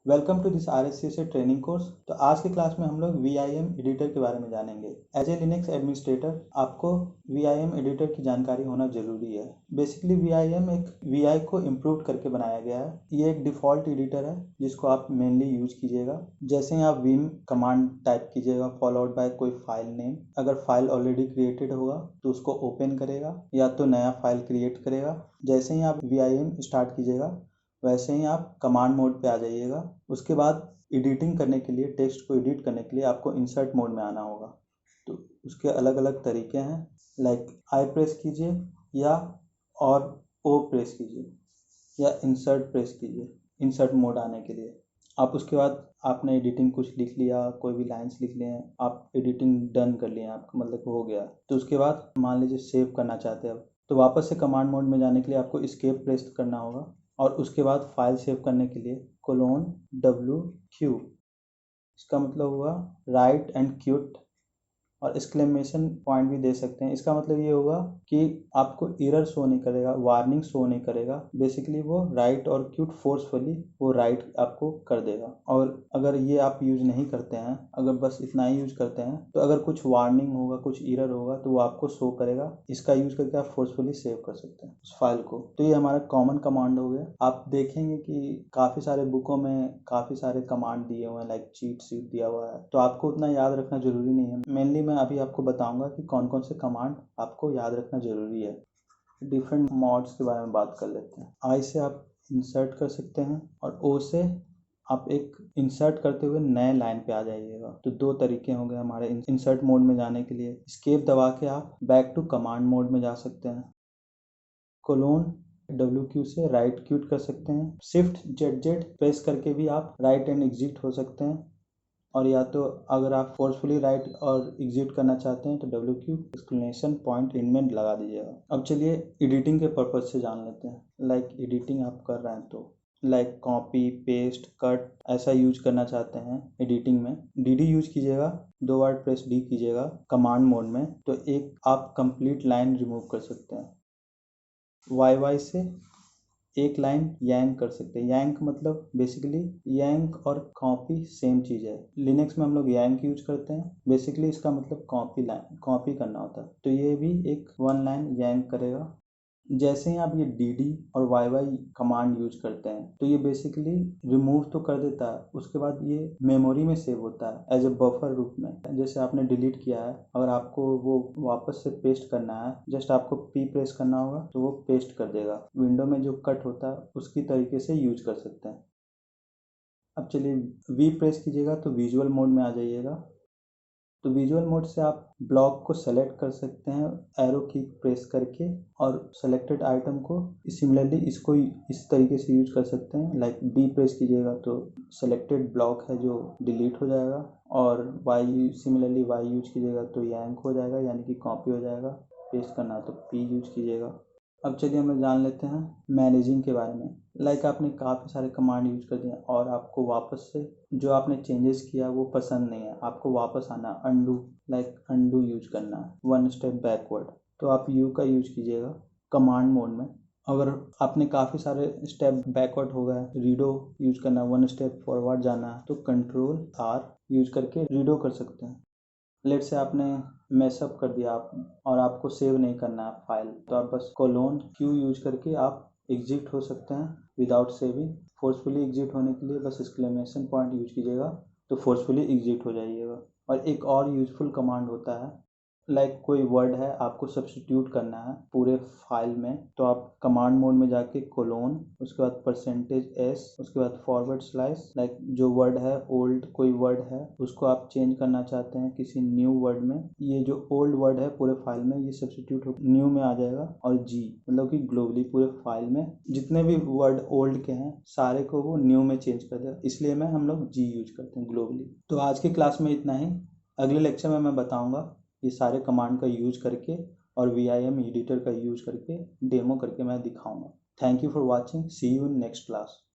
Welcome to this RSCSA training course. तो आज के क्लास में हम लोग VIM एडिटर के बारे में जानेंगे। एज ए लिनक्स एडमिनिस्ट्रेटर आपको VIM एडिटर की जानकारी होना जरूरी है। बेसिकली VIM एक VI को इम्प्रूव करके बनाया गया है। ये एक डिफ़ॉल्ट एडिटर है जिसको आप मेनली यूज कीजिएगा। जैसे ही आप vim कमांड टाइप कीजिएगा फॉलोड बाय कोई फाइल नेम, अगर फाइल ऑलरेडी क्रिएटेड होगा तो उसको ओपन करेगा या तो नया फाइल क्रिएट करेगा। जैसे ही आप VIM स्टार्ट कीजिएगा वैसे ही आप कमांड मोड पे आ जाइएगा। उसके बाद एडिटिंग करने के लिए, टेक्स्ट को एडिट करने के लिए आपको इंसर्ट मोड में आना होगा। तो उसके अलग अलग तरीके हैं, लाइक आई प्रेस कीजिए या और ओ प्रेस कीजिए या इंसर्ट प्रेस कीजिए इंसर्ट मोड आने के लिए। आप उसके बाद आपने एडिटिंग कुछ लिख लिया, कोई भी लाइंस लिख लिए, आप एडिटिंग डन कर लिए, आपका मतलब हो गया। तो उसके बाद मान लीजिए सेव करना चाहते हैं अब, तो वापस से कमांड मोड में जाने के लिए आपको एस्केप प्रेस करना होगा और उसके बाद फाइल सेव करने के लिए :WQ, इसका मतलब हुआ राइट एंड क्विट, और एक्सक्लेमेशन पॉइंट भी दे सकते हैं। इसका मतलब ये होगा कि आपको एरर शो नहीं करेगा, वार्निंग शो नहीं करेगा। बेसिकली वो राइट और क्विट फोर्सफुली वो राइट आपको कर देगा। और अगर ये आप यूज नहीं करते हैं, अगर बस इतना ही यूज करते हैं, तो अगर कुछ वार्निंग होगा, कुछ एरर होगा तो वो आपको शो करेगा। इसका यूज करके आप फोर्सफुली सेव कर सकते हैं उस फाइल को। तो ये हमारा कॉमन कमांड हो गया। आप देखेंगे कि काफ़ी सारे बुकों में काफ़ी सारे कमांड दिए हुए हैं, लाइक चीट शीट दिया हुआ है, तो आपको उतना याद रखना जरूरी नहीं है। मेनली मैं अभी आपको बताऊंगा कि कौन कौन से कमांड आपको याद रखना जरूरी है। डिफरेंट मॉड्स के बारे में बात कर लेते हैं। आई से आप इंसर्ट कर सकते हैं और ओ से आप एक इंसर्ट करते हुए नए लाइन पे आ जाइएगा। तो दो तरीके होंगे हमारे इंसर्ट मोड में जाने के लिए। एस्केप दबा के आप बैक टू कमांड मोड में जा सकते हैं। :WQ से राइट क्विट कर सकते हैं। Shift+Z प्रेस करके भी आप राइट एंड एग्जिट हो सकते हैं। और या तो अगर आप फोर्सफुली राइट और एग्जिट करना चाहते हैं तो WQ एक्सक्लेमेशन पॉइंट इन में लगा दीजिएगा। अब चलिए एडिटिंग के पर्पज से जान लेते हैं। लाइक एडिटिंग आप कर रहे हैं तो लाइक कॉपी पेस्ट कट ऐसा यूज करना चाहते हैं एडिटिंग में, DD यूज कीजिएगा। 2 बार प्रेस D कीजिएगा कमांड मोड में, तो एक आप कंप्लीट लाइन रिमूव कर सकते हैं। YY से एक लाइन यांक कर सकते हैं। यांक मतलब बेसिकली यांक और कॉपी सेम चीज़ है। लिनक्स में हम लोग यांक यूज करते हैं। बेसिकली इसका मतलब कॉपी लाइन, कॉपी करना होता है। तो ये भी एक 1 लाइन यांक करेगा। जैसे ही आप ये DD और YY कमांड यूज करते हैं तो ये बेसिकली रिमूव तो कर देता है, उसके बाद ये मेमोरी में सेव होता है एज ए बफर रूप में। जैसे आपने डिलीट किया है, अगर आपको वो वापस से पेस्ट करना है, जस्ट आपको P प्रेस करना होगा तो वो पेस्ट कर देगा। विंडो में जो कट होता है उसकी तरीके से यूज कर सकते हैं। अब चलिए V प्रेस कीजिएगा तो विजुअल मोड में आ जाइएगा। तो विजुअल मोड से आप ब्लॉक को सेलेक्ट कर सकते हैं एरो की प्रेस करके, और सेलेक्टेड आइटम को सिमिलरली इसको इस तरीके से यूज कर सकते हैं। लाइक D प्रेस कीजिएगा तो सेलेक्टेड ब्लॉक है जो डिलीट हो जाएगा, और सिमिलरली Y यूज कीजिएगा तो यांक हो जाएगा, यानी कि कॉपी हो जाएगा। पेस्ट करना तो P यूज कीजिएगा। अब चलिए हम लोग जान लेते हैं मैनेजिंग के बारे में। लाइक आपने काफ़ी सारे कमांड यूज कर दिए और आपको वापस से जो आपने चेंजेस किया वो पसंद नहीं है, आपको वापस आना, अंडू, लाइक अंडू यूज करना है, 1 स्टेप बैकवर्ड, तो आप U का यूज कीजिएगा कमांड मोड में। अगर आपने काफ़ी सारे स्टेप बैकवर्ड हो गए, रीडो यूज करना, 1 स्टेप फॉरवर्ड जाना है, तो Ctrl+R यूज करके रीडो कर सकते हैं। लेट से आपने मैसअप कर दिया आप और आपको सेव नहीं करना है फाइल, तो आप बस :Q यूज करके आप एग्जिट हो सकते हैं विदाउट सेविंग। फोर्सफुली एग्जिट होने के लिए बस एक्सक्लेमेशन पॉइंट यूज कीजिएगा तो फोर्सफुली एग्जिट हो जाइएगा। और एक और यूजफुल कमांड होता है, लाइक कोई वर्ड है आपको सब्स्टिट्यूट करना है पूरे फाइल में, तो आप कमांड मोड में जाके उसके बाद %S, उसके बाद फॉरवर्ड स्लैश, लाइक जो वर्ड है ओल्ड कोई वर्ड है उसको आप चेंज करना चाहते हैं किसी न्यू वर्ड में, ये जो ओल्ड वर्ड है पूरे फाइल में ये सब्स्टिट्यूट हो न्यू में आ जाएगा। और G मतलब कि ग्लोबली पूरे फाइल में जितने भी वर्ड ओल्ड के हैं सारे को वो न्यू में चेंज कर देगा, इसलिए हम लोग G यूज करते हैं ग्लोबली। तो आज की क्लास में इतना ही। अगले लेक्चर में मैं बताऊंगा ये सारे कमांड का यूज करके, और VIM एडिटर का यूज करके डेमो करके मैं दिखाऊंगा। Thank you for watching, see you in next class.